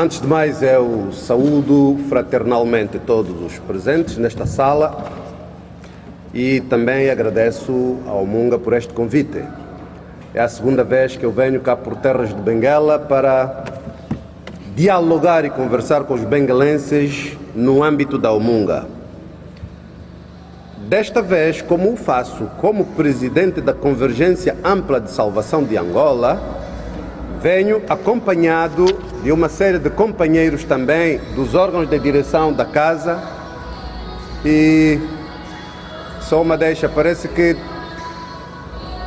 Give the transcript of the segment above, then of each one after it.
Antes de mais, eu saúdo fraternalmente todos os presentes nesta sala e também agradeço ao Munga por este convite. É a segunda vez que eu venho cá por terras de Benguela para dialogar e conversar com os benguelenses no âmbito da Umunga. Desta vez, como o faço como presidente da Convergência Ampla de Salvação de Angola, venho acompanhado de uma série de companheiros também dos órgãos de direção da casa e só uma deixa, parece que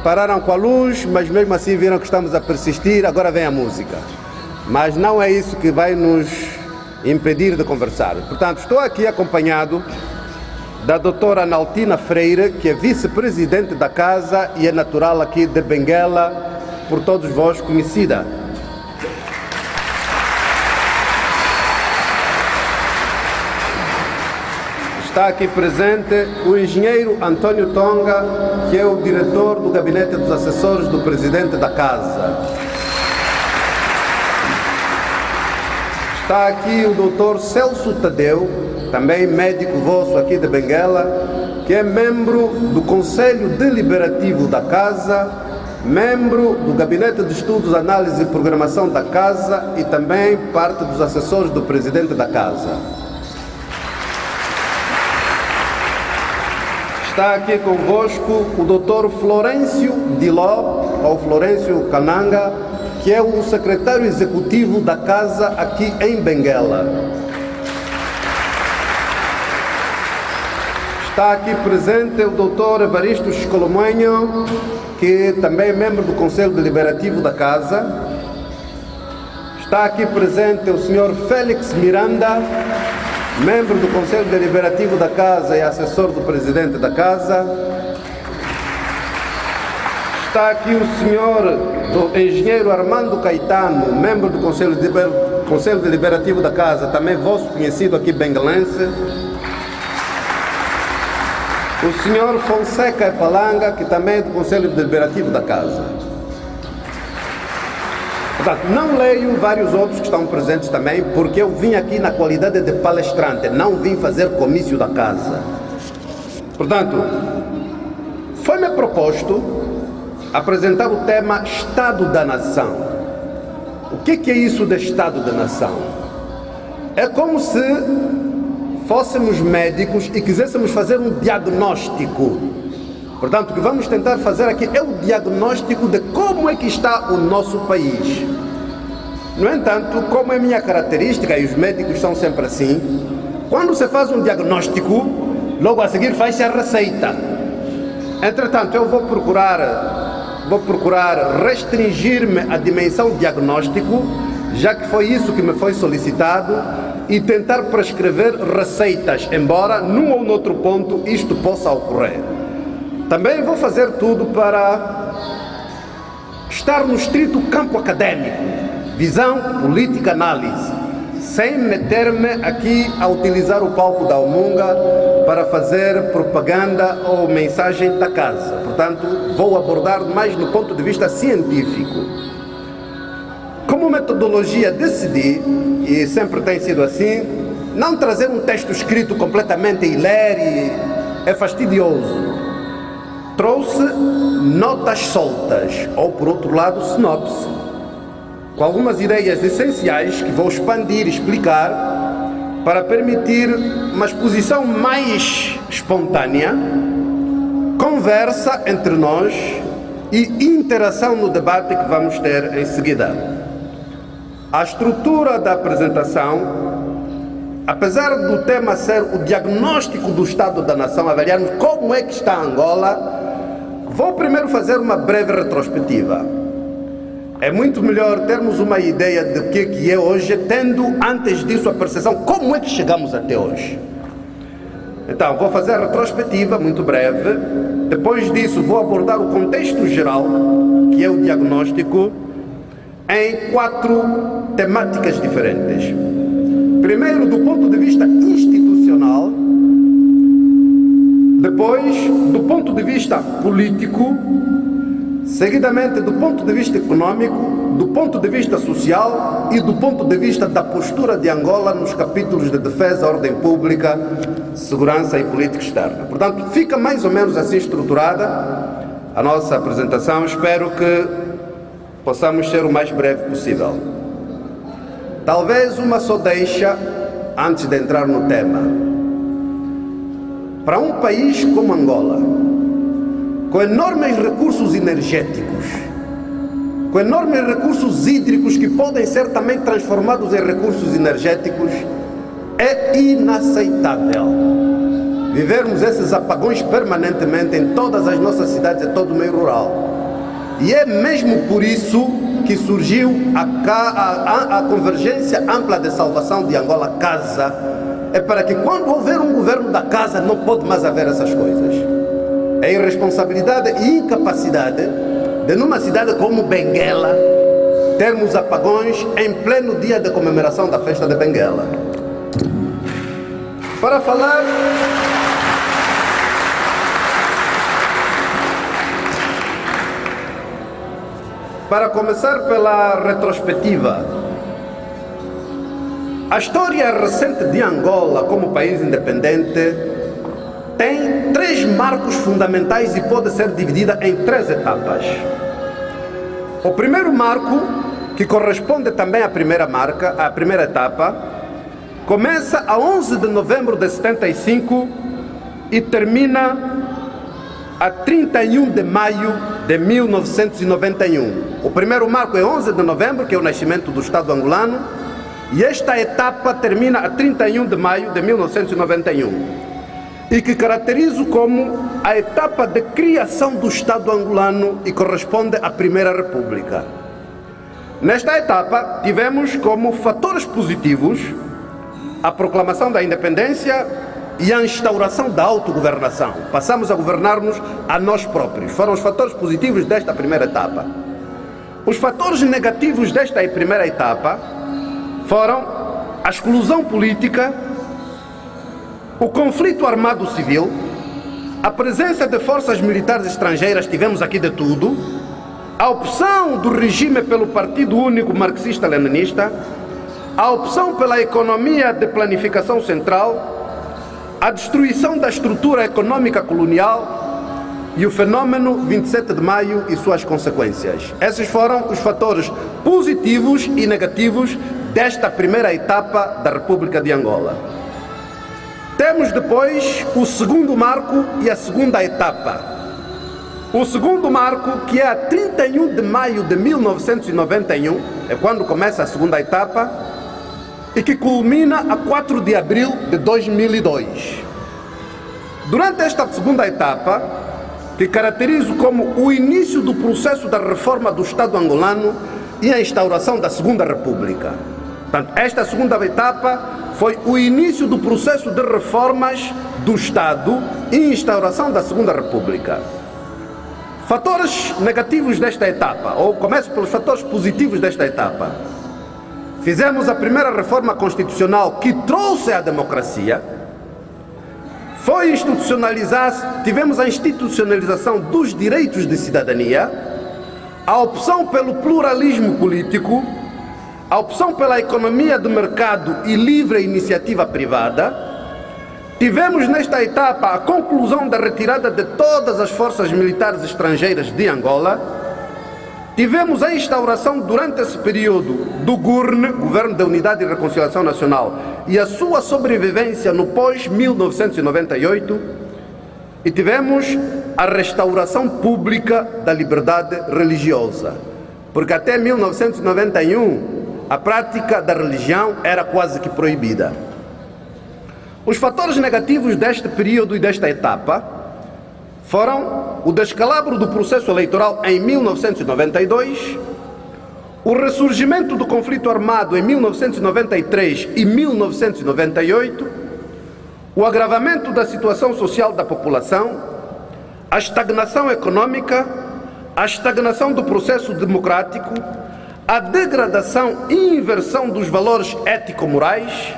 pararam com a luz, mas mesmo assim viram que estamos a persistir, agora vem a música. Mas não é isso que vai nos impedir de conversar. Portanto, estou aqui acompanhado da doutora Analtina Freire, que é vice-presidente da casa e é natural aqui de Benguela, por todos vós conhecida. Está aqui presente o engenheiro António Tonga, que é o diretor do gabinete dos assessores do presidente da casa. Está aqui o doutor Celso Tadeu, também médico vosso aqui de Benguela, que é membro do Conselho Deliberativo da casa, membro do Gabinete de Estudos, Análise e Programação da casa e também parte dos assessores do presidente da casa. Está aqui convosco o doutor Florencio Diló, ou Florencio Cananga, que é o secretário executivo da casa aqui em Benguela. Está aqui presente o doutor Evaristo Escolomanho, que também é membro do Conselho Deliberativo da casa. Está aqui presente o senhor Félix Miranda, membro do Conselho Deliberativo da casa e assessor do presidente da casa. Está aqui o senhor do engenheiro Armando Caetano, membro do Conselho Deliberativo da casa, também vosso conhecido aqui benguelense. O senhor Fonseca Palanga, que também é do Conselho Deliberativo da casa. Portanto, não leio vários outros que estão presentes também, porque eu vim aqui na qualidade de palestrante, não vim fazer comício da casa. Portanto, foi-me proposto apresentar o tema Estado da Nação. O que é isso de Estado da Nação? É como se fôssemos médicos e quiséssemos fazer um diagnóstico. Portanto, o que vamos tentar fazer aqui é o diagnóstico de como é que está o nosso país. No entanto, como é minha característica, e os médicos são sempre assim, quando se faz um diagnóstico, logo a seguir faz-se a receita. Entretanto, eu vou procurar restringir-me à dimensão diagnóstico, já que foi isso que me foi solicitado, e tentar prescrever receitas, embora num ou noutro ponto isto possa ocorrer. Também vou fazer tudo para estar no estrito campo acadêmico, visão, política, análise, sem meter-me aqui a utilizar o palco da Umunga para fazer propaganda ou mensagem da casa. Portanto, vou abordar mais no ponto de vista científico. Como metodologia, decidi, e sempre tem sido assim, não trazer um texto escrito completamente e ler e é fastidioso. Trouxe notas soltas, ou por outro lado, sinopse, com algumas ideias essenciais que vou expandir e explicar para permitir uma exposição mais espontânea, conversa entre nós e interação no debate que vamos ter em seguida. A estrutura da apresentação, apesar do tema ser o diagnóstico do Estado da Nação, avaliarmos como é que está Angola, vou primeiro fazer uma breve retrospectiva. É muito melhor termos uma ideia do que é hoje, tendo antes disso a percepção como é que chegamos até hoje. Então, vou fazer a retrospectiva muito breve. Depois disso, vou abordar o contexto geral, que é o diagnóstico, em 4 temáticas diferentes. Primeiro, do ponto de vista institucional, depois, do ponto de vista político, seguidamente do ponto de vista econômico, do ponto de vista social e do ponto de vista da postura de Angola nos capítulos de defesa, ordem pública, segurança e política externa. Portanto, fica mais ou menos assim estruturada a nossa apresentação. Espero que possamos ser o mais breve possível. Talvez uma só deixa antes de entrar no tema. Para um país como Angola, com enormes recursos energéticos, com enormes recursos hídricos que podem ser também transformados em recursos energéticos, é inaceitável vivermos esses apagões permanentemente em todas as nossas cidades e todo o meio rural. E é mesmo por isso que surgiu a convergência ampla de salvação de Angola Casa. É para que quando houver um governo da casa não pode mais haver essas coisas. É irresponsabilidade e incapacidade de numa cidade como Benguela termos apagões em pleno dia de comemoração da festa de Benguela. Para começar pela retrospectiva, a história recente de Angola como país independente tem 3 marcos fundamentais e pode ser dividida em 3 etapas. O primeiro marco, que corresponde também à primeira etapa, começa a 11 de novembro de 75 e termina a 31 de maio de 1991. O primeiro marco é 11 de novembro, que é o nascimento do Estado angolano, e esta etapa termina a 31 de maio de 1991. E que caracterizo como a etapa de criação do Estado angolano e corresponde à Primeira República. Nesta etapa, tivemos como fatores positivos a proclamação da independência e a instauração da autogovernação. Passamos a governar-nos a nós próprios. Foram os fatores positivos desta primeira etapa. Os fatores negativos desta primeira etapa foram a exclusão política, o conflito armado civil, a presença de forças militares estrangeiras, tivemos aqui de tudo, a opção do regime pelo Partido Único Marxista-Leninista, a opção pela economia de planificação central, a destruição da estrutura econômica colonial e o fenômeno 27 de maio e suas consequências. Esses foram os fatores positivos e negativos desta primeira etapa da República de Angola. Temos depois o segundo marco e a segunda etapa. O segundo marco, que é a 31 de maio de 1991, é quando começa a segunda etapa, e que culmina a 4 de abril de 2002. Durante esta segunda etapa, que caracterizo como o início do processo da reforma do Estado angolano e a instauração da Segunda República. Portanto, esta segunda etapa foi o início do processo de reformas do Estado e instauração da Segunda República. Fatores negativos desta etapa, ou começo pelos fatores positivos desta etapa. Fizemos a primeira reforma constitucional que trouxe a democracia, tivemos a institucionalização dos direitos de cidadania, a opção pelo pluralismo político, a opção pela economia de mercado e livre iniciativa privada. Tivemos nesta etapa a conclusão da retirada de todas as forças militares estrangeiras de Angola. Tivemos a instauração durante esse período do GURN, Governo da Unidade e Reconciliação Nacional, e a sua sobrevivência no pós-1998. E tivemos a restauração pública da liberdade religiosa, porque até 1991 a prática da religião era quase que proibida. Os fatores negativos deste período e desta etapa foram o descalabro do processo eleitoral em 1992, o ressurgimento do conflito armado em 1993 e 1998, o agravamento da situação social da população, a estagnação econômica, a estagnação do processo democrático, a degradação e inversão dos valores ético-morais,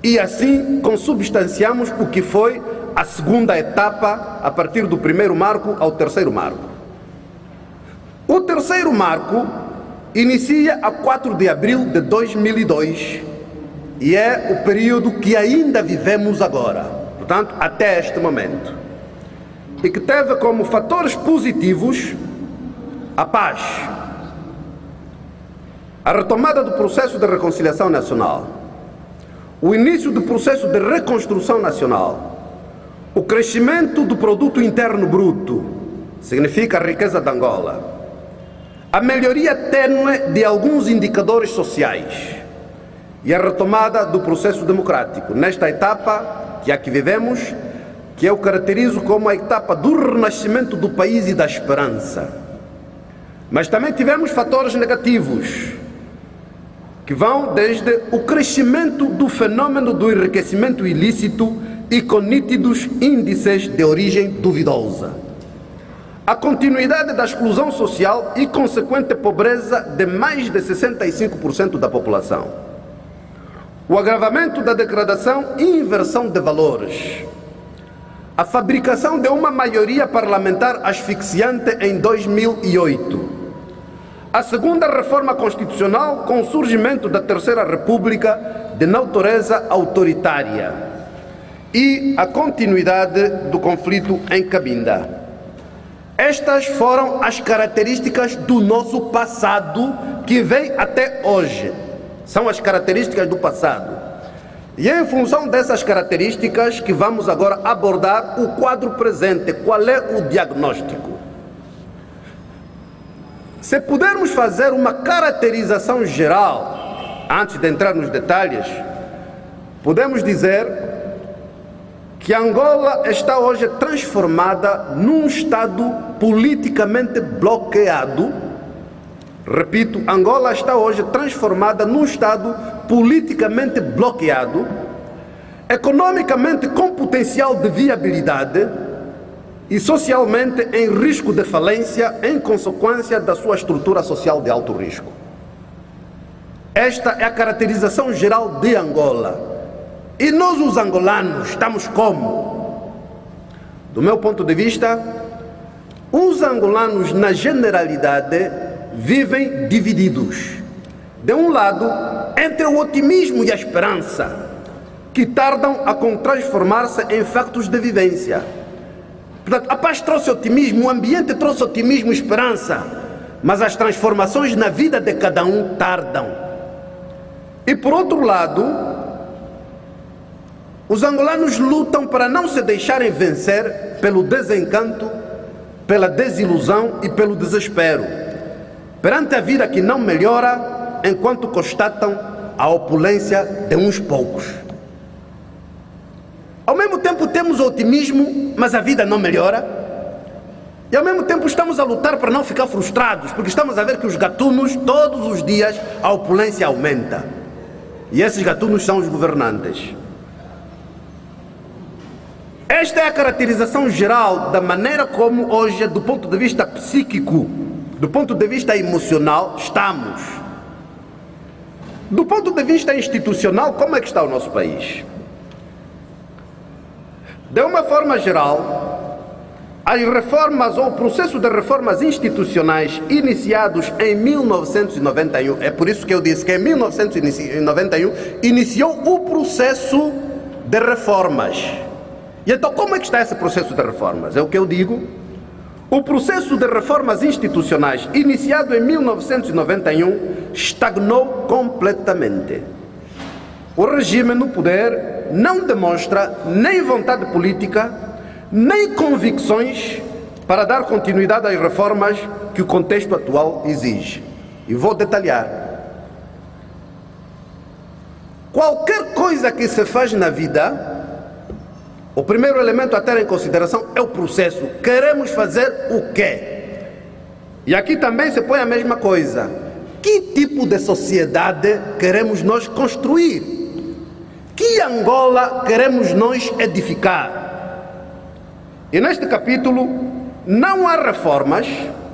e assim consubstanciamos o que foi a segunda etapa, a partir do primeiro marco ao terceiro marco. O terceiro marco inicia a 4 de abril de 2002 e é o período que ainda vivemos agora, portanto, até este momento, e que teve como fatores positivos a paz, a retomada do processo de reconciliação nacional, o início do processo de reconstrução nacional, o crescimento do produto interno bruto, significa a riqueza de Angola, a melhoria tênue de alguns indicadores sociais e a retomada do processo democrático, nesta etapa que aqui vivemos, que eu caracterizo como a etapa do renascimento do país e da esperança. Mas também tivemos fatores negativos, que vão desde o crescimento do fenômeno do enriquecimento ilícito e com nítidos índices de origem duvidosa, a continuidade da exclusão social e consequente pobreza de mais de 65% da população, o agravamento da degradação e inversão de valores, a fabricação de uma maioria parlamentar asfixiante em 2008, a segunda reforma constitucional com o surgimento da Terceira República de natureza autoritária e a continuidade do conflito em Cabinda. Estas foram as características do nosso passado que vem até hoje. São as características do passado. E é em função dessas características que vamos agora abordar o quadro presente. Qual é o diagnóstico? Se pudermos fazer uma caracterização geral, antes de entrar nos detalhes, podemos dizer que Angola está hoje transformada num Estado politicamente bloqueado. Repito, Angola está hoje transformada num Estado politicamente bloqueado, economicamente com potencial de viabilidade e socialmente em risco de falência em consequência da sua estrutura social de alto risco. Esta é a caracterização geral de Angola. E nós, os angolanos, estamos como? Do meu ponto de vista, os angolanos, na generalidade, vivem divididos. De um lado, entre o otimismo e a esperança, que tardam a transformar-se em factos de vivência. Portanto, a paz trouxe otimismo, o ambiente trouxe otimismo e esperança, mas as transformações na vida de cada um tardam. E por outro lado, os angolanos lutam para não se deixarem vencer pelo desencanto, pela desilusão e pelo desespero, perante a vida que não melhora, enquanto constatam a opulência de uns poucos. Ao mesmo tempo temos otimismo, mas a vida não melhora. E ao mesmo tempo estamos a lutar para não ficar frustrados, porque estamos a ver que os gatunos, todos os dias, a opulência aumenta. E esses gatunos são os governantes. Esta é a caracterização geral da maneira como hoje, do ponto de vista psíquico, do ponto de vista emocional, estamos. Do ponto de vista institucional, como é que está o nosso país? De uma forma geral, as reformas ou o processo de reformas institucionais iniciados em 1991, é por isso que eu disse que em 1991 iniciou o processo de reformas. E então como é que está esse processo de reformas? É o que eu digo. O processo de reformas institucionais iniciado em 1991 estagnou completamente. O regime no poder não demonstra nem vontade política, nem convicções para dar continuidade às reformas que o contexto atual exige. E vou detalhar. Qualquer coisa que se faz na vida, o primeiro elemento a ter em consideração é o processo. Queremos fazer o quê? E aqui também se põe a mesma coisa. Que tipo de sociedade queremos nós construir? Que Angola queremos nós edificar? E neste capítulo não há reformas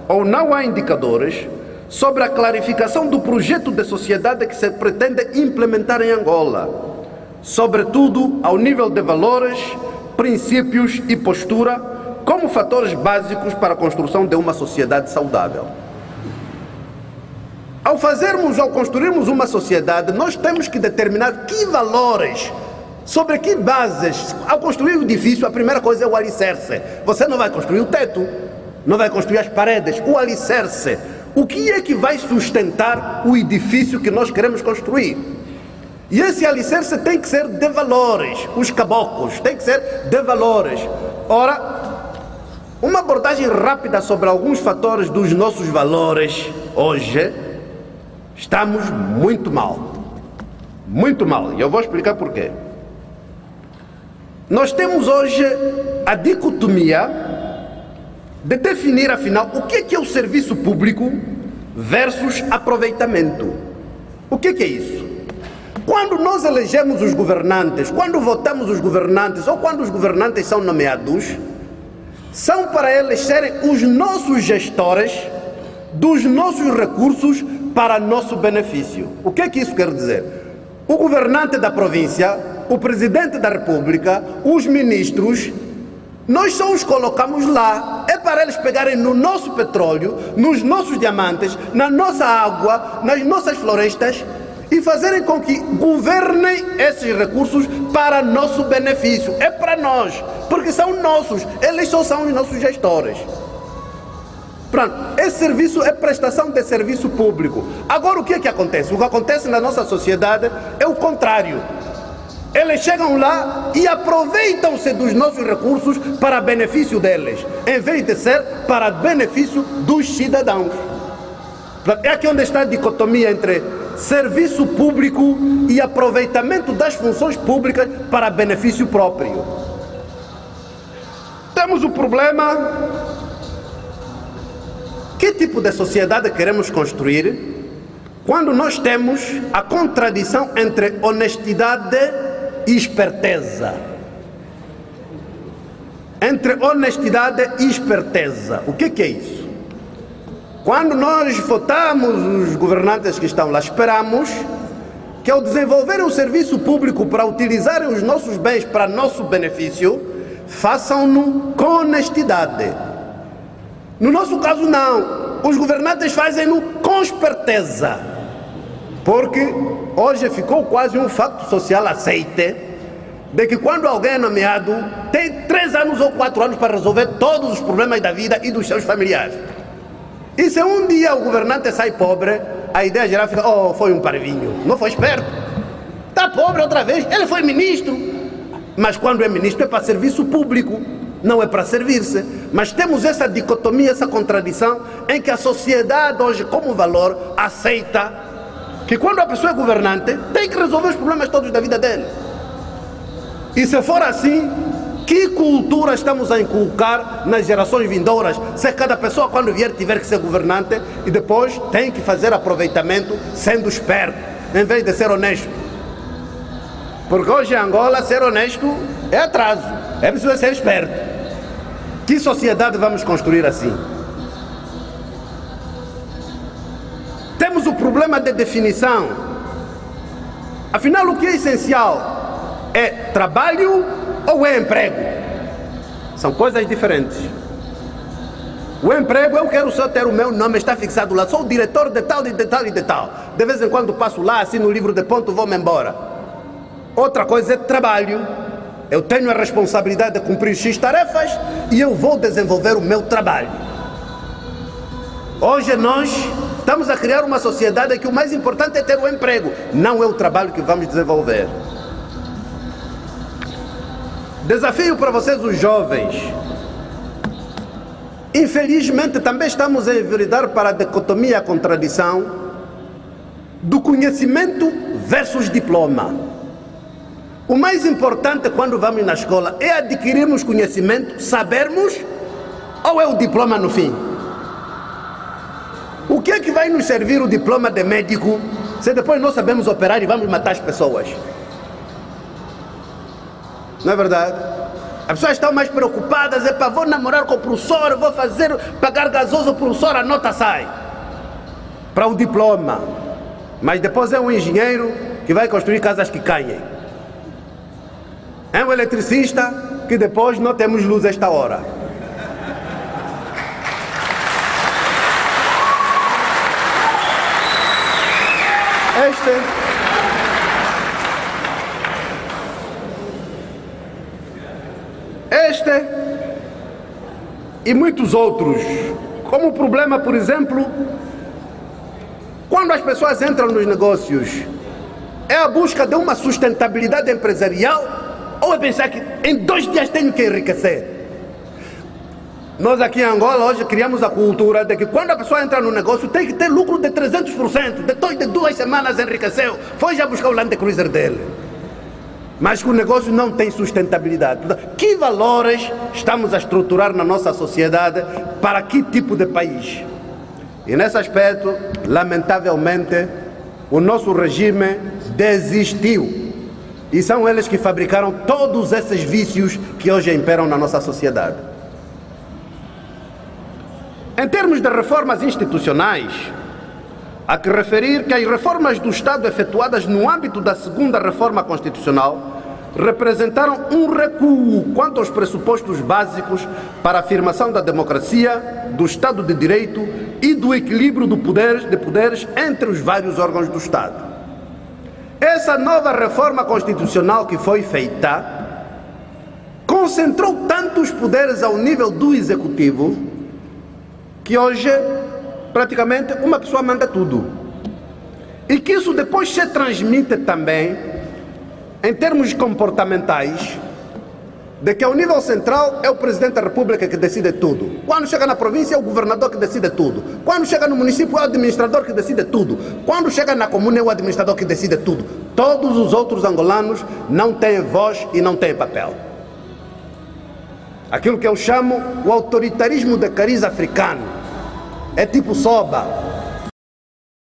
ou não há indicadores sobre a clarificação do projeto de sociedade que se pretende implementar em Angola, sobretudo ao nível de valores, princípios e postura como fatores básicos para a construção de uma sociedade saudável. Ao construirmos uma sociedade, nós temos que determinar que valores, sobre que bases. Ao construir o edifício, a primeira coisa é o alicerce. Você não vai construir o teto, não vai construir as paredes, o alicerce. O que é que vai sustentar o edifício que nós queremos construir? E esse alicerce tem que ser de valores, os caboclos, tem que ser de valores. Ora, uma abordagem rápida sobre alguns fatores dos nossos valores hoje. Estamos muito mal. Muito mal. E eu vou explicar porquê. Nós temos hoje a dicotomia de definir, afinal, o que é o serviço público versus aproveitamento. O que é isso? Quando nós elegemos os governantes, quando votamos os governantes ou quando os governantes são nomeados, são para eles serem os nossos gestores dos nossos recursos para nosso benefício. O que é que isso quer dizer? O governante da província, o presidente da república, os ministros, nós só os colocamos lá, é para eles pegarem no nosso petróleo, nos nossos diamantes, na nossa água, nas nossas florestas e fazerem com que governem esses recursos para nosso benefício. É para nós, porque são nossos, eles só são os nossos gestores. Pronto, esse serviço é prestação de serviço público. Agora o que é que acontece? O que acontece na nossa sociedade é o contrário. Eles chegam lá e aproveitam-se dos nossos recursos para benefício deles, em vez de ser para benefício dos cidadãos. É aqui onde está a dicotomia entre serviço público e aproveitamento das funções públicas para benefício próprio. Temos o problema: que tipo de sociedade queremos construir quando nós temos a contradição entre honestidade e esperteza? Entre honestidade e esperteza. O que é isso? Quando nós votamos os governantes que estão lá, esperamos que ao desenvolverem o serviço público para utilizarem os nossos bens para nosso benefício, façam-no com honestidade. No nosso caso não, os governantes fazem-no com esperteza, porque hoje ficou quase um facto social aceite de que quando alguém é nomeado tem 3 anos ou 4 anos para resolver todos os problemas da vida e dos seus familiares. E se um dia o governante sai pobre, a ideia geral fica: oh, foi um parvinho, não foi esperto, está pobre outra vez, ele foi ministro. Mas quando é ministro é para serviço público, não é para servir-se. Mas temos essa dicotomia, essa contradição, em que a sociedade hoje, como valor, aceita que quando a pessoa é governante, tem que resolver os problemas todos da vida dele. E se for assim, que cultura estamos a inculcar nas gerações vindouras, se cada pessoa quando vier tiver que ser governante e depois tem que fazer aproveitamento sendo esperto, em vez de ser honesto? Porque hoje em Angola ser honesto é atraso, é preciso ser esperto. Que sociedade vamos construir assim? Temos o problema de definição. Afinal, o que é essencial? É trabalho ou é emprego? São coisas diferentes. O emprego, eu quero só ter o meu nome, está fixado lá, sou o diretor de tal, de tal e de tal. De vez em quando passo lá, assino o livro de ponto, vou-me embora. Outra coisa é trabalho. Eu tenho a responsabilidade de cumprir X tarefas e eu vou desenvolver o meu trabalho. Hoje nós estamos a criar uma sociedade em que o mais importante é ter o emprego, não é o trabalho que vamos desenvolver. Desafio para vocês, os jovens. Infelizmente também estamos a enveredar para a dicotomia, a contradição do conhecimento versus diploma. O mais importante quando vamos na escola é adquirirmos conhecimento, sabermos, ou é o diploma no fim? O que é que vai nos servir o diploma de médico se depois não sabemos operar e vamos matar as pessoas? Não é verdade? As pessoas estão mais preocupadas, vou namorar com o professor, vou fazer, pagar gasoso ao professor, a nota sai. Para o diploma. Mas depois é um engenheiro que vai construir casas que caem. É um eletricista que depois não temos luz esta hora. Este e muitos outros, como o problema, por exemplo, quando as pessoas entram nos negócios, é a busca de uma sustentabilidade empresarial ou é pensar que em 2 dias tenho que enriquecer? Nós aqui em Angola hoje criamos a cultura de que quando a pessoa entra no negócio tem que ter lucro de 300%, depois de 2 semanas enriqueceu, foi já buscar o Land Cruiser dele. Mas que o negócio não tem sustentabilidade. Que valores estamos a estruturar na nossa sociedade para que tipo de país? E nesse aspecto, lamentavelmente, o nosso regime desistiu. E são eles que fabricaram todos esses vícios que hoje imperam na nossa sociedade. Em termos de reformas institucionais, há que referir que as reformas do Estado efetuadas no âmbito da segunda reforma constitucional representaram um recuo quanto aos pressupostos básicos para a afirmação da democracia, do Estado de Direito e do equilíbrio de poderes entre os vários órgãos do Estado. Essa nova reforma constitucional que foi feita concentrou tantos poderes ao nível do Executivo que hoje praticamente uma pessoa manda tudo. E que isso depois se transmite também em termos comportamentais, de que ao nível central é o Presidente da República que decide tudo. Quando chega na província é o governador que decide tudo. Quando chega no município é o administrador que decide tudo. Quando chega na comuna é o administrador que decide tudo. Todos os outros angolanos não têm voz e não têm papel. Aquilo que eu chamo o autoritarismo de cariz africano. É tipo soba.